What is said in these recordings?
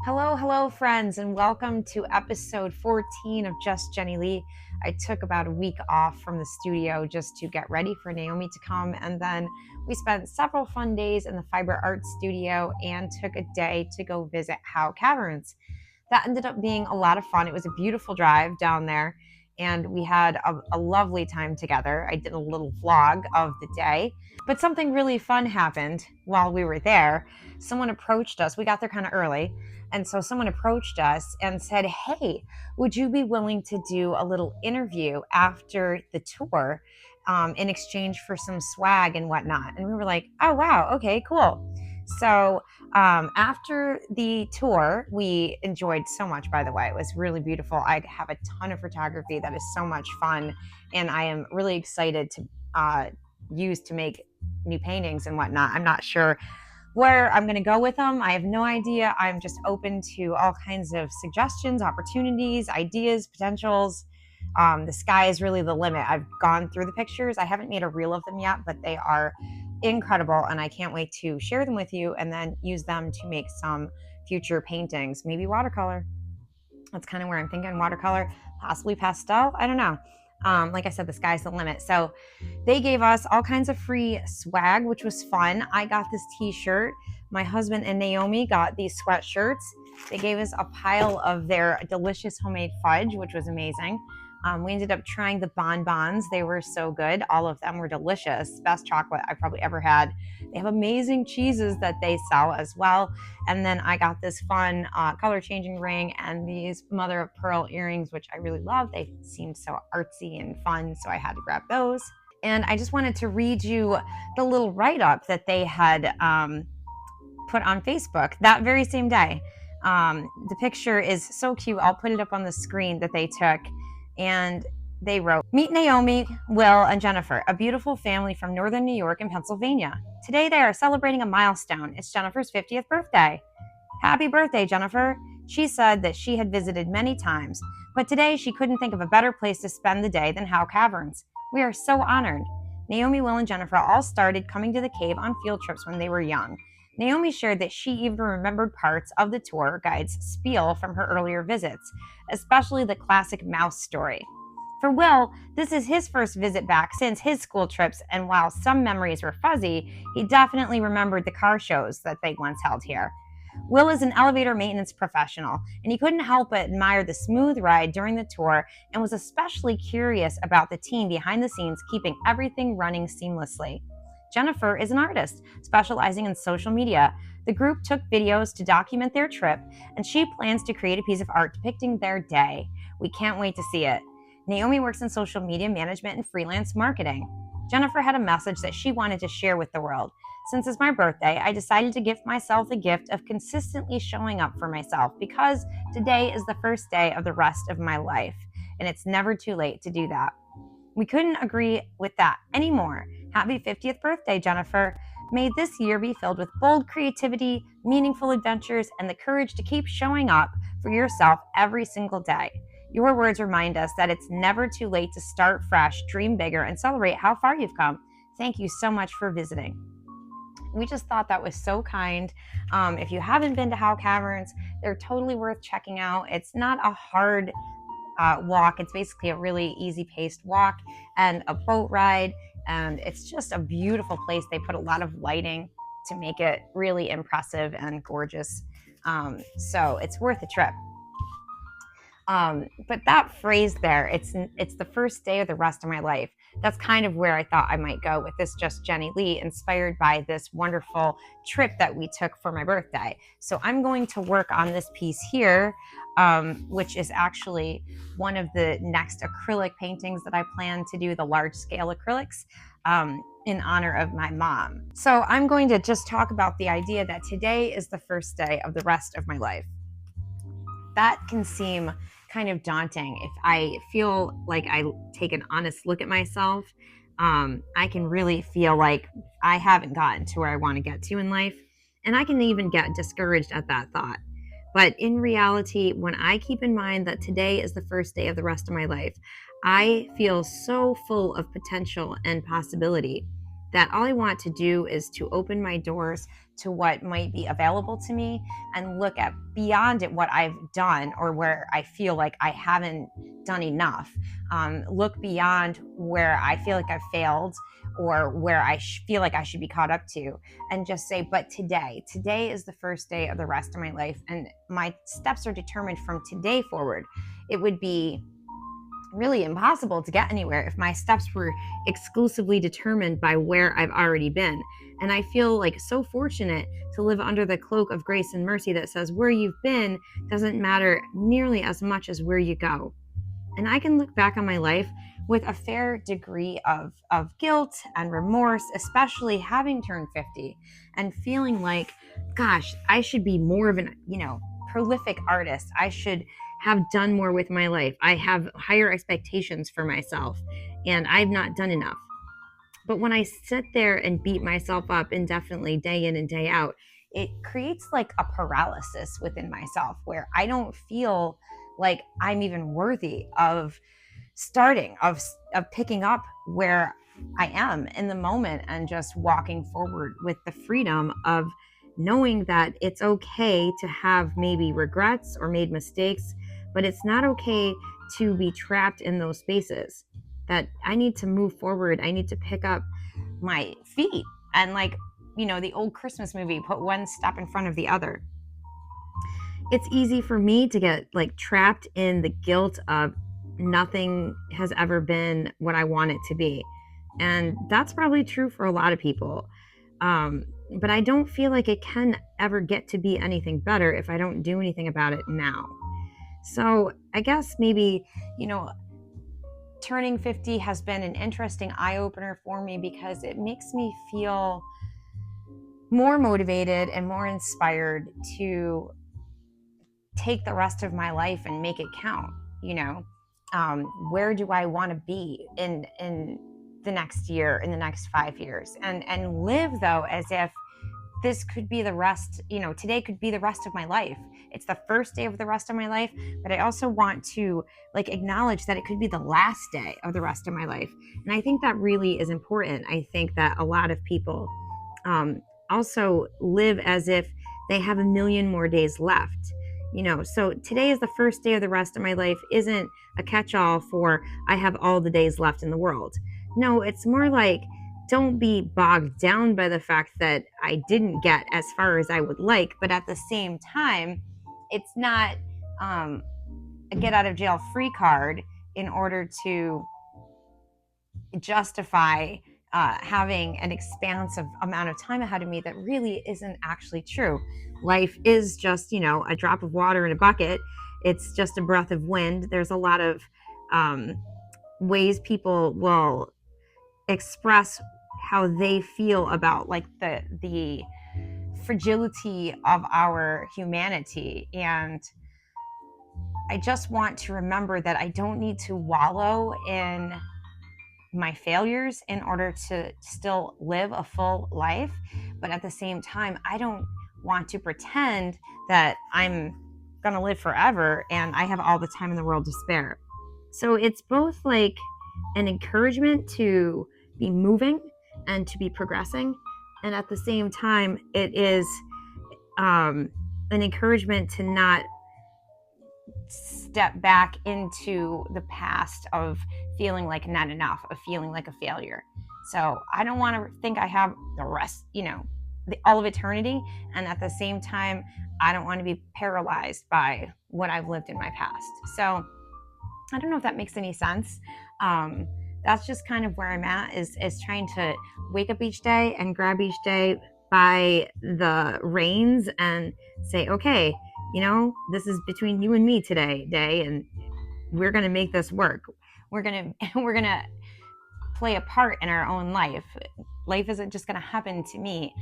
Hello, friends, and welcome to episode 14 of Just Jenni Lee. I took about a week off from the studio just to get ready for Naomi to come, and then we spent several fun days in the Fiber Art Studio and took a day to go visit Howe Caverns. That ended up being a lot of fun. It was a beautiful drive down there, and we had a lovely time together. I did a little vlog of the day, but something really fun happened while we were there. Someone approached us. We got there kind of early. And so someone approached us and said, "Hey, would you be willing to do a little interview after the tour in exchange for some swag and whatnot?" And we were like, "Oh, wow. Okay, cool." So after the tour, we enjoyed so much, by the way. It was really beautiful. I have a ton of photography that is so much fun. And I am really excited to use to make new paintings and whatnot. I'm not sure where I'm going to go with them. I have no idea. I'm just open to all kinds of suggestions, opportunities, ideas, potentials. The sky is really the limit. I've gone through the pictures. I haven't made a reel of them yet, but they are incredible, and I can't wait to share them with you and then use them to make some future paintings, maybe watercolor. That's kind of where I'm thinking, watercolor, possibly pastel. I don't know. Like I said, the sky's the limit. So they gave us all kinds of free swag, which was fun. I got this t-shirt. My husband and Naomi got these sweatshirts. They gave us a pile of their delicious homemade fudge, which was amazing. We ended up trying the bonbons. They were so good. All of them were delicious. Best chocolate I've probably ever had. They have amazing cheeses that they sell as well. And then I got this fun color changing ring and these mother of pearl earrings, which I really love. They seemed so artsy and fun, so I had to grab those. And I just wanted to read you the little write-up that they had put on Facebook that very same day. The picture is so cute. I'll put it up on the screen that they took. And they wrote, "Meet Naomi, Will, and Jennifer, a beautiful family from northern New York and Pennsylvania. Today they are celebrating a milestone. It's Jennifer's 50th birthday. Happy birthday, Jennifer." She said that she had visited many times, but today she couldn't think of a better place to spend the day than Howe Caverns. "We are so honored." Naomi, Will, and Jennifer all started coming to the cave on field trips when they were young. Naomi shared that she even remembered parts of the tour guide's spiel from her earlier visits, especially the classic mouse story. For Will, this is his first visit back since his school trips, and while some memories were fuzzy, he definitely remembered the car shows that they once held here. Will is an elevator maintenance professional, and he couldn't help but admire the smooth ride during the tour and was especially curious about the team behind the scenes keeping everything running seamlessly. Jennifer is an artist specializing in social media. The group took videos to document their trip, and she plans to create a piece of art depicting their day. We can't wait to see it. Naomi works in social media management and freelance marketing. Jennifer had a message that she wanted to share with the world. "Since it's my birthday, I decided to give myself the gift of consistently showing up for myself because today is the first day of the rest of my life, and it's never too late to do that." We couldn't agree with that anymore. Happy 50th birthday, Jennifer. May this year be filled with bold creativity, meaningful adventures, and the courage to keep showing up for yourself every single day. Your words remind us that it's never too late to start fresh, dream bigger, and celebrate how far you've come. Thank you so much for visiting. We just thought that was so kind. If you haven't been to Howe Caverns, they're totally worth checking out. It's not a hard walk. It's basically a really easy paced walk and a boat ride. And it's just a beautiful place. They put a lot of lighting to make it really impressive and gorgeous. So it's worth a trip. But that phrase there, it's the first day of the rest of my life. That's kind of where I thought I might go with this Just Jenni Lee, inspired by this wonderful trip that we took for my birthday. So I'm going to work on this piece here, which is actually one of the next acrylic paintings that I plan to do, the large scale acrylics, in honor of my mom. So I'm going to just talk about the idea that today is the first day of the rest of my life. That can seem kind of daunting. If I feel like I take an honest look at myself, I can really feel like I haven't gotten to where I want to get to in life. And I can even get discouraged at that thought. But in reality, when I keep in mind that today is the first day of the rest of my life, I feel so full of potential and possibility that all I want to do is to open my doors to what might be available to me and look at beyond it what I've done or where I feel like I haven't done enough. Look beyond where I feel like I've failed or where I feel like I should be caught up to, and just say, but today is the first day of the rest of my life, and my steps are determined from today forward. It would be really impossible to get anywhere if my steps were exclusively determined by where I've already been. And I feel like so fortunate to live under the cloak of grace and mercy that says where you've been doesn't matter nearly as much as where you go. And I can look back on my life with a fair degree of guilt and remorse, especially having turned 50 and feeling like, gosh, I should be more of an, prolific artist. I should have done more with my life. I have higher expectations for myself, and I've not done enough. But when I sit there and beat myself up indefinitely, day in and day out, it creates like a paralysis within myself where I don't feel like I'm even worthy of starting, of picking up where I am in the moment and just walking forward with the freedom of knowing that it's okay to have maybe regrets or made mistakes, but it's not okay to be trapped in those spaces. That I need to move forward. I need to pick up my feet and, like, the old Christmas movie, put one step in front of the other. It's easy for me to get like trapped in the guilt of nothing has ever been what I want it to be. And that's probably true for a lot of people. But I don't feel like it can ever get to be anything better if I don't do anything about it now. So I guess maybe, turning 50 has been an interesting eye-opener for me because it makes me feel more motivated and more inspired to take the rest of my life and make it count. Where do I want to be in the next year, in the next 5 years, and live though as if this could be the rest, today could be the rest of my life. It's the first day of the rest of my life, but I also want to acknowledge that it could be the last day of the rest of my life. And I think that really is important. I think that a lot of people also live as if they have a million more days left. So today is the first day of the rest of my life isn't a catch-all for I have all the days left in the world. No, it's more like, don't be bogged down by the fact that I didn't get as far as I would like, but at the same time, it's not a get out of jail free card in order to justify having an expansive amount of time ahead of me that really isn't actually true. Life is just, a drop of water in a bucket. It's just a breath of wind. There's a lot of ways people will express how they feel about the fragility of our humanity. And I just want to remember that I don't need to wallow in my failures in order to still live a full life. But at the same time, I don't want to pretend that I'm going to live forever and I have all the time in the world to spare. So it's both like an encouragement to be moving and to be progressing. And at the same time, it is an encouragement to not step back into the past of feeling like not enough, of feeling like a failure. So I don't want to think I have the rest, all of eternity. And at the same time, I don't want to be paralyzed by what I've lived in my past. So I don't know if that makes any sense. That's just kind of where I'm at, is trying to wake up each day and grab each day by the reins and say, okay, this is between you and me today, and we're going to make this work. We're going to play a part in our own life. Life isn't just going to happen to me.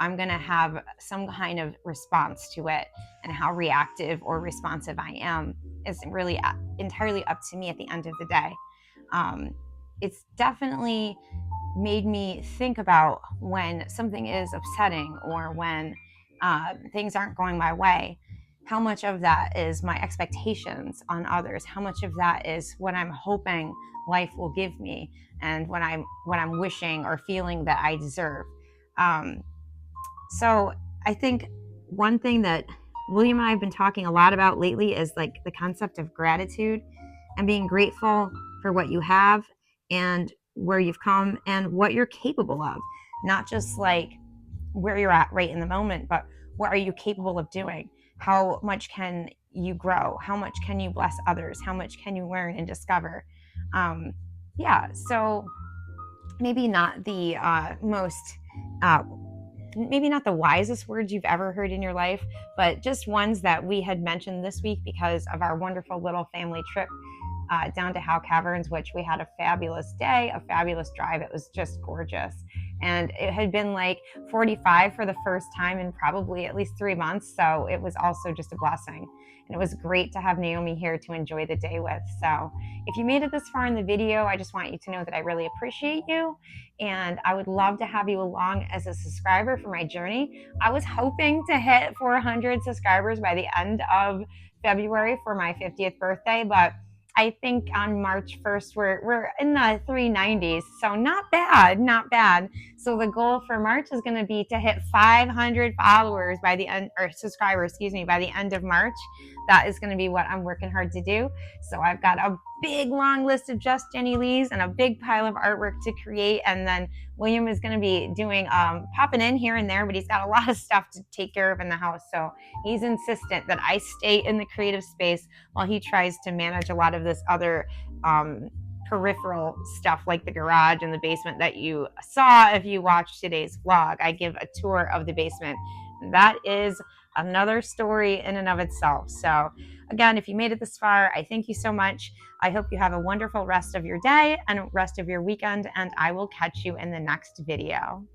I'm going to have some kind of response to it, and how reactive or responsive I am is really entirely up to me at the end of the day. It's definitely made me think about when something is upsetting or when things aren't going my way. How much of that is my expectations on others? How much of that is what I'm hoping life will give me, and what I'm wishing or feeling that I deserve? So I think one thing that William and I have been talking a lot about lately is like the concept of gratitude and being grateful for what you have and where you've come and what you're capable of. Not just like where you're at right in the moment, but what are you capable of doing? How much can you grow? How much can you bless others? How much can you learn and discover? Yeah, so maybe not the uh, maybe not the wisest words you've ever heard in your life, but just ones that we had mentioned this week because of our wonderful little family trip down to Howe Caverns, which we had a fabulous day, a fabulous drive. It was just gorgeous. And it had been like 45 for the first time in probably at least 3 months. So it was also just a blessing. And it was great to have Naomi here to enjoy the day with. So if you made it this far in the video, I just want you to know that I really appreciate you. And I would love to have you along as a subscriber for my journey. I was hoping to hit 400 subscribers by the end of February for my 50th birthday, but I think on March 1st, we're in the 390s. So not bad, not bad. So the goal for March is going to be to hit 500 followers by the end, or subscribers, excuse me, by the end of March. That is going to be what I'm working hard to do. So I've got a big long list of Just Jenni Lees and a big pile of artwork to create. And then William is going to be doing popping in here and there, but he's got a lot of stuff to take care of in the house. So he's insistent that I stay in the creative space while he tries to manage a lot of this other peripheral stuff like the garage and the basement that you saw if you watched today's vlog. I give a tour of the basement. That is another story in and of itself. So again, if you made it this far, I thank you so much. I hope you have a wonderful rest of your day and rest of your weekend, and I will catch you in the next video.